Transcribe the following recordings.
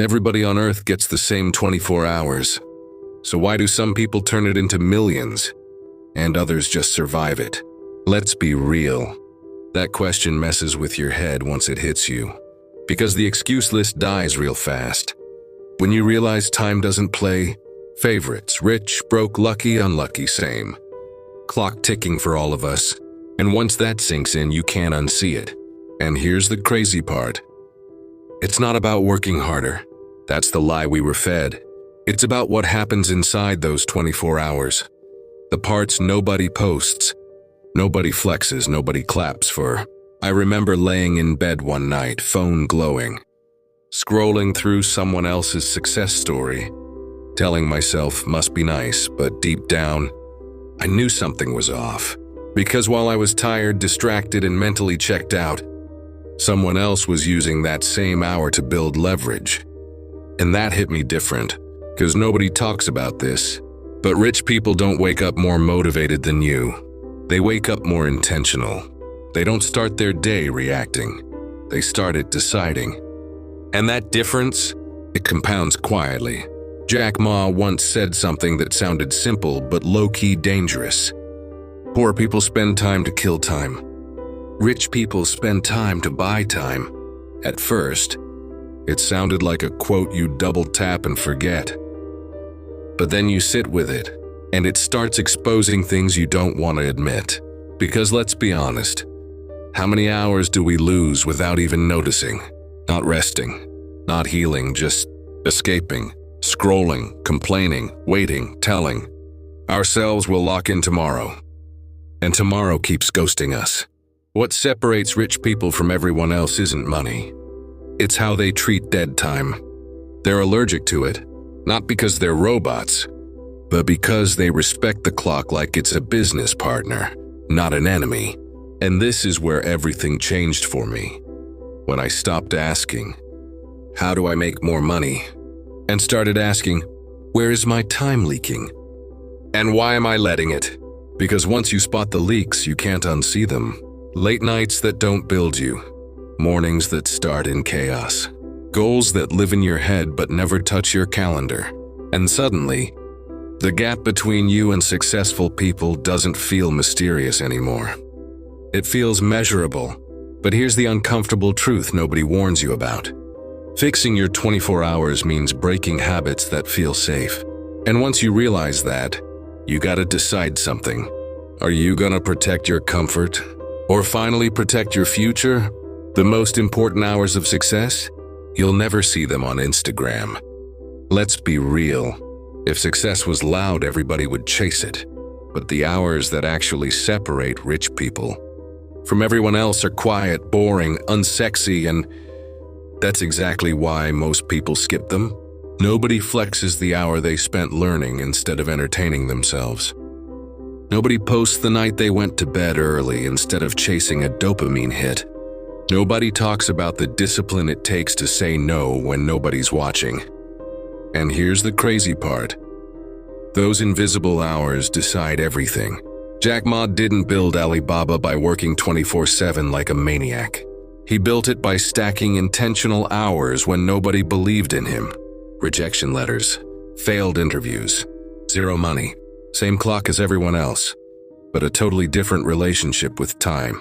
Everybody on Earth gets the same 24 hours. So why do some people turn it into millions, and others just survive it? Let's be real. That question messes with your head once it hits you, because the excuse list dies real fast. When you realize time doesn't play favorites, rich, broke, lucky, unlucky, same. Clock ticking for all of us, and once that sinks in, you can't unsee it. And here's the crazy part. It's not about working harder. That's the lie we were fed. It's about what happens inside those 24 hours. The parts nobody posts, nobody flexes, nobody claps for. I remember laying in bed one night, phone glowing, scrolling through someone else's success story, telling myself must be nice, but deep down, I knew something was off. Because while I was tired, distracted, and mentally checked out, someone else was using that same hour to build leverage. And that hit me different, because nobody talks about this. But rich people don't wake up more motivated than you. They wake up more intentional. They don't start their day reacting. They start it deciding. And that difference, it compounds quietly. Jack Ma once said something that sounded simple but low-key dangerous. Poor people spend time to kill time. Rich people spend time to buy time. At first, it sounded like a quote you double tap and forget. But then you sit with it, and it starts exposing things you don't want to admit. Because let's be honest, how many hours do we lose without even noticing? Not resting, not healing, just escaping, scrolling, complaining, waiting, telling ourselves we'll lock in tomorrow. And tomorrow keeps ghosting us. What separates rich people from everyone else isn't money. It's how they treat dead time. They're allergic to it, not because they're robots, but because they respect the clock like it's a business partner, not an enemy. And this is where everything changed for me. When I stopped asking, how do I make more money? And started asking, where is my time leaking? And why am I letting it? Because once you spot the leaks, you can't unsee them. Late nights that don't build you. Mornings that start in chaos. Goals that live in your head but never touch your calendar. And suddenly, the gap between you and successful people doesn't feel mysterious anymore. It feels measurable. But here's the uncomfortable truth nobody warns you about. Fixing your 24 hours means breaking habits that feel safe. And once you realize that, you gotta decide something. Are you gonna protect your comfort? Or finally protect your future? The most important hours of success? You'll never see them on Instagram. Let's be real. If success was loud, everybody would chase it. But the hours that actually separate rich people from everyone else are quiet, boring, unsexy, and that's exactly why most people skip them. Nobody flexes the hour they spent learning instead of entertaining themselves. Nobody posts the night they went to bed early instead of chasing a dopamine hit. Nobody talks about the discipline it takes to say no when nobody's watching. And here's the crazy part. Those invisible hours decide everything. Jack Ma didn't build Alibaba by working 24/7 like a maniac. He built it by stacking intentional hours when nobody believed in him. Rejection letters, failed interviews, zero money, same clock as everyone else, but a totally different relationship with time.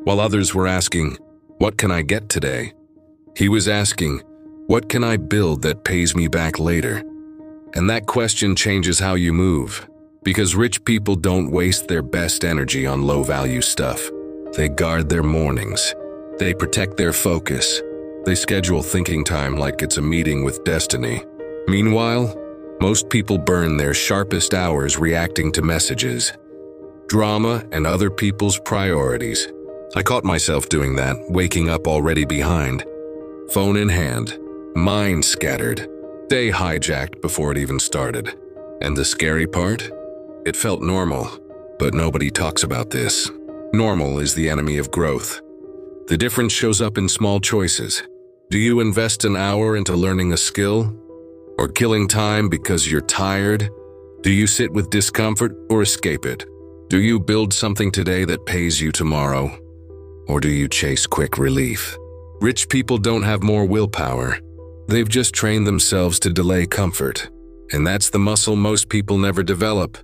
While others were asking, what can I get today? He was asking, what can I build that pays me back later? And that question changes how you move, because rich people don't waste their best energy on low-value stuff. They guard their mornings. They protect their focus. They schedule thinking time like it's a meeting with destiny. Meanwhile, most people burn their sharpest hours reacting to messages, drama, and other people's priorities. I caught myself doing that, waking up already behind. Phone in hand, mind scattered, day hijacked before it even started. And the scary part? It felt normal, but nobody talks about this. Normal is the enemy of growth. The difference shows up in small choices. Do you invest an hour into learning a skill? Or killing time because you're tired? Do you sit with discomfort or escape it? Do you build something today that pays you tomorrow? Or do you chase quick relief? Rich people don't have more willpower. They've just trained themselves to delay comfort. And that's the muscle most people never develop.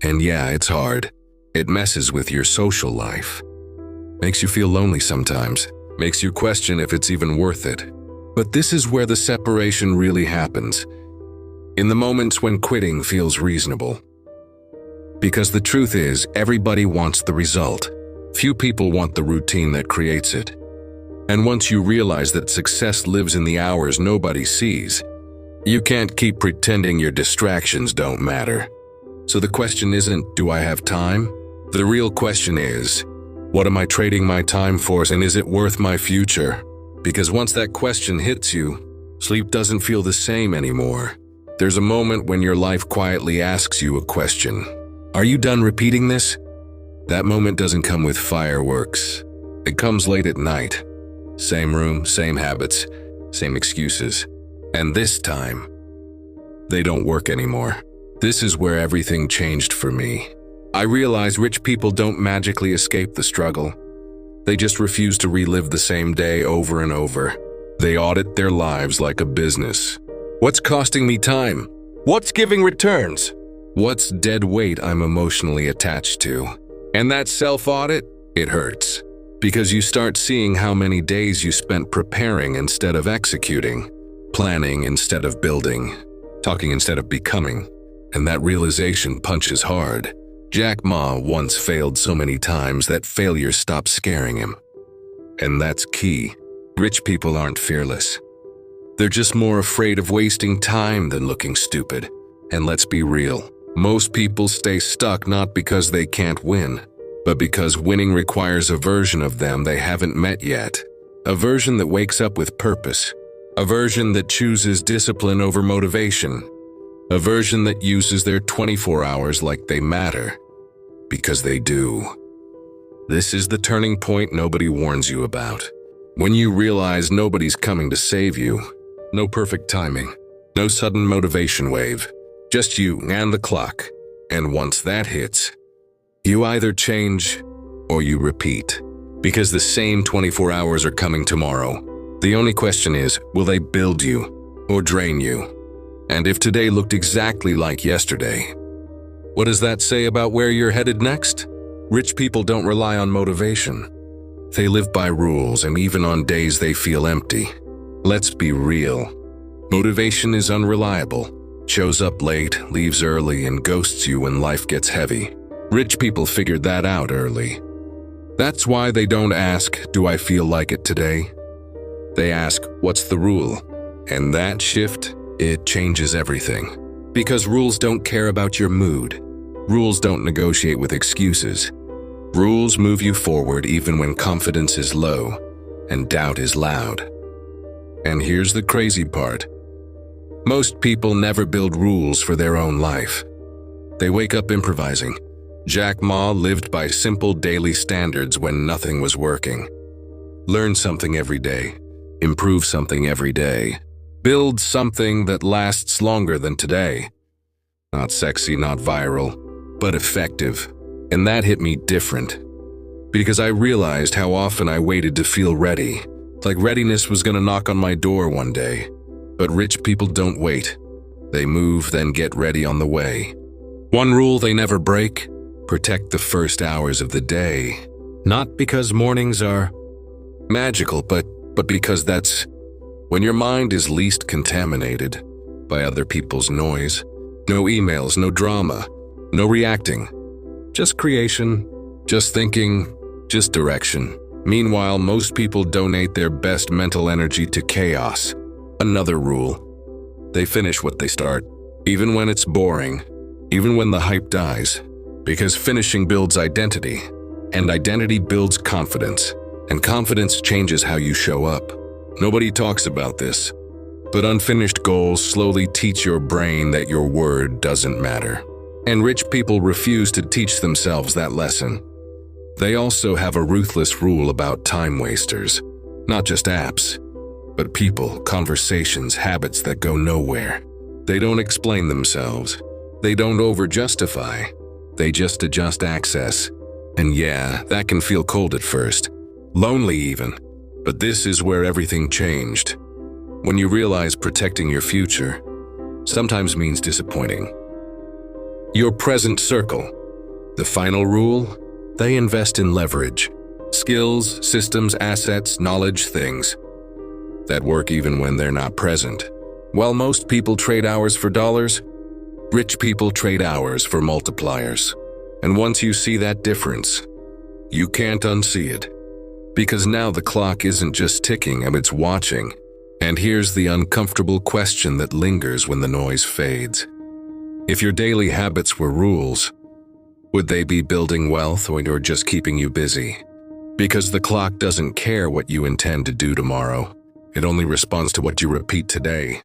And yeah, it's hard. It messes with your social life. Makes you feel lonely sometimes. Makes you question if it's even worth it. But this is where the separation really happens. In the moments when quitting feels reasonable. Because the truth is, everybody wants the result. Few people want the routine that creates it. And once you realize that success lives in the hours nobody sees, you can't keep pretending your distractions don't matter. So the question isn't, do I have time? The real question is, what am I trading my time for, and is it worth my future? Because once that question hits you, sleep doesn't feel the same anymore. There's a moment when your life quietly asks you a question. Are you done repeating this? That moment doesn't come with fireworks. It comes late at night. Same room, same habits, same excuses. And this time, they don't work anymore. This is where everything changed for me. I realized rich people don't magically escape the struggle. They just refuse to relive the same day over and over. They audit their lives like a business. What's costing me time? What's giving returns? What's dead weight I'm emotionally attached to? And that self-audit, it hurts. Because you start seeing how many days you spent preparing instead of executing, planning instead of building, talking instead of becoming. And that realization punches hard. Jack Ma once failed so many times that failure stopped scaring him. And that's key. Rich people aren't fearless. They're just more afraid of wasting time than looking stupid. And let's be real. Most people stay stuck not because they can't win, but because winning requires a version of them they haven't met yet. A version that wakes up with purpose. A version that chooses discipline over motivation. A version that uses their 24 hours like they matter. Because they do. This is the turning point nobody warns you about. When you realize nobody's coming to save you. No perfect timing. No sudden motivation wave. Just you and the clock. And once that hits, you either change or you repeat. Because the same 24 hours are coming tomorrow. The only question is, will they build you or drain you? And if today looked exactly like yesterday, what does that say about where you're headed next? Rich people don't rely on motivation. They live by rules, and even on days they feel empty. Let's be real. Motivation is unreliable. Shows up late, leaves early, and ghosts you when life gets heavy. Rich people figured that out early. That's why they don't ask, do I feel like it today? They ask, what's the rule? And that shift, it changes everything. Because rules don't care about your mood. Rules don't negotiate with excuses. Rules move you forward even when confidence is low and doubt is loud. And here's the crazy part. Most people never build rules for their own life. They wake up improvising. Jack Ma lived by simple daily standards when nothing was working. Learn something every day. Improve something every day. Build something that lasts longer than today. Not sexy, not viral, but effective. And that hit me different. Because I realized how often I waited to feel ready. Like readiness was gonna knock on my door one day. But rich people don't wait. They move, then get ready on the way. One rule they never break: protect the first hours of the day. Not because mornings are magical, but because that's when your mind is least contaminated by other people's noise. No emails, no drama, no reacting. Just creation, just thinking, just direction. Meanwhile, most people donate their best mental energy to chaos. Another rule: they finish what they start, even when it's boring, even when the hype dies. Because finishing builds identity, and identity builds confidence, and confidence changes how you show up. Nobody talks about this, but unfinished goals slowly teach your brain that your word doesn't matter. And rich people refuse to teach themselves that lesson. They also have a ruthless rule about time wasters. Not just apps, but people, conversations, habits that go nowhere. They don't explain themselves. They don't over-justify. They just adjust access. And yeah, that can feel cold at first. Lonely even. But this is where everything changed. when you realize protecting your future sometimes means disappointing. Your present circle. The final rule? They invest in leverage. Skills, systems, assets, knowledge, things that work even when they're not present. While most people trade hours for dollars, rich people trade hours for multipliers. And once you see that difference, you can't unsee it. Because now the clock isn't just ticking, it's watching. And here's the uncomfortable question that lingers when the noise fades. If your daily habits were rules, would they be building wealth or just keeping you busy? Because the clock doesn't care what you intend to do tomorrow. It only responds to what you repeat today.